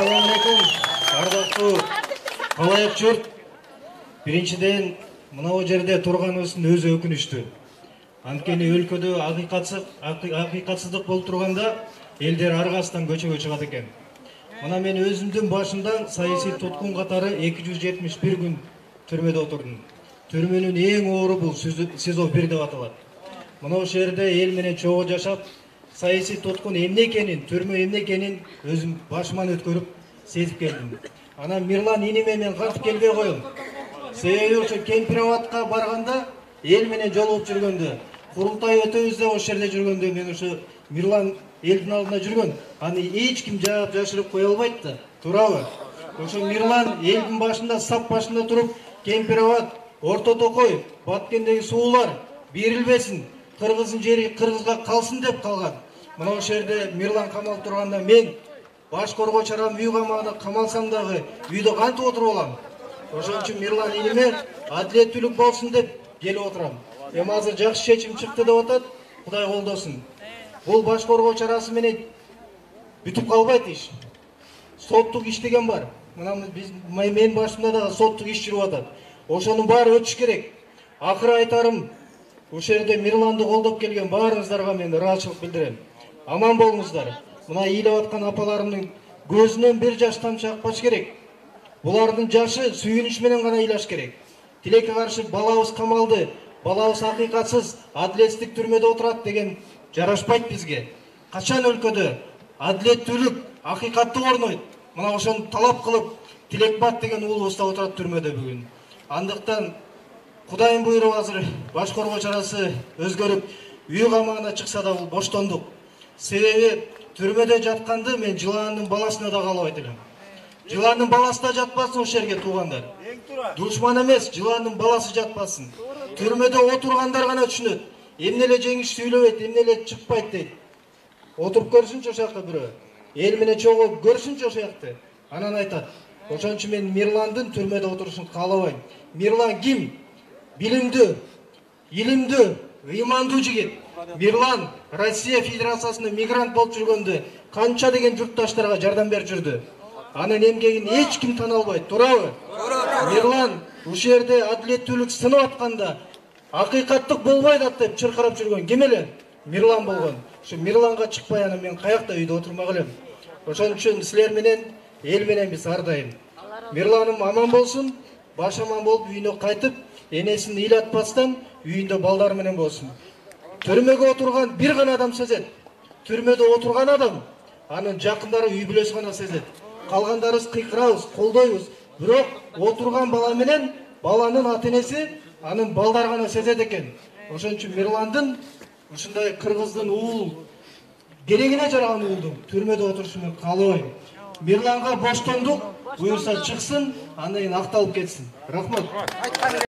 Assalamualaikum, ардактуу калайык журт. Биринчиден, мынау жерде турганыбыздын өзү өкүнүчтүү. Анткени өлкөдө акыйкатсыздык болуп турганда элдер аргасынан көчөгө чыгат экен. Мына мен өзүмдүн башымдан саясий туткун катары 271 күн түрмөдө отурдум. Түрмөнүн эң оору бул СИЗО 1 деп аталат. Мына ошол жерде эл менен чогуу жашап, саясий туткун эмне экенин, түрмө эмне экенин өзүм башыман өткөрүп сезип келдим. Анан Мирлан иниме мен кантип келбей коем. Себеби ошо Кемпироватка барганда, эл менен жолугуп жүргөндө, курултай өтөбүз деп ошол жерде жүргөндө мен ошо Мирлан элдин алдында жүргөн. Аны эч ким жаап жашырып кое албайт да, туурабы? Ошо Мирлан элдин башында, сап башында туруп, Кемпироват, Орто Токой, Баткендеги суулар берилбесин, кыргыздын жери кыргызга калсын деп калган. Мына ошол жерде Мирлан камалып турганда мен баш коргоочу арам үй камагына камалсам дагы үйдө кантип отуруп алам? Ошон үчүн Мирлан иниме адилеттүүлүк болсун деп келип отурам. Эми азыр жакшы чечим чыкты деп атат, Кудай колдосун. Бул баш коргоочу арасы менен бүтүп калбайт иш. Соттук иш деген бар. Мына мен башымда дагы соттук иш жүрүп атат. Ошонун баары өтүш керек. Акыры айтарым, ошол жерде Мирланды колдоп келген баарыңыздарга мен ыраазычылык билдирем. Аман болуңуздар. Мына ыйлап аткан апаларымдын көзүнөн бир жаш тамчы акпаш керек. Булардын жашы сүйүнүч менен гана ыйлаш керек. Тилекке каршы балабыз камалды, балабыз акыйкатсыз, адилетсиздик түрмөдө отурат деген жарашпайт бизге. Качан өлкөдө адилеттүүлүк, акыйкаттык орнойт? Мына ошону талап кылып, Тилекбат деген уулубуз да отурат түрмөдө бүгүн. Андыктан Кудайдын буйругу азыр баш коргоочу арасы өзгөрүп, үй камагына чыкса да бул боштондук. Себеби түрмөдө жатканды мен жыландын баласына да каалабайт элем. Жыландын баласы да жатпасын ошол жерге туугандар. Душман эмес, жыландын баласы жатпасын. Түрмөдө отургандар гана түшүнөт. Эмне эле жеңиш сүйлөбөйт, эмне эле чыкпайт дейт. Отуруп көрсүнчү ошол жакка бирөө. Эл менен чогуу көрсүнчү ошол жакты. Анан айтат. Ошон үчүн мен Мирландын түрмөдө отурушун каалабайм. Мирлан ким? Билимдүү, илимдүү, ыймандуу жигит. Мирлан Россия Федерациясында мигрант болуп жүргөндө канча деген журтташтарга жардам берип жүрдү. Анын эмгегин эч ким тана албайт, туурабы? Мирлан ушул жерде адилеттүүлүк сынып атканда акыйкаттык болбойт ат деп чыркырап жүргөн ким эле? Мирлан болгон. Ушу Мирланга чыкпай анан мен каякта үйдө отурмак элем. Ошон үчүн силер менен, эл менен биз ар дайым. Мирланым аман болсун, баш аман болуп үйүнө кайтып, энесин ыйлатпастан үйүндө балдар менен болсун. Түрмөгө отурган бир гана адам сезет. Түрмөдө отурган адам, анын жакындары үй бүлөсү гана сезет. Калгандарыбыз кыйкырабыз, колдойбуз. Бирок отурган бала менен баланын ата-энеси, анын балдар гана сезет экен. Ошон үчүн Мирландын ушундай кыргыздын уул керегине жараган уулдун түрмөдө отурушун мен каалабайм. Мирланга боштондук буюрса чыксын, андан кийин акталып кетсин. Рахмат.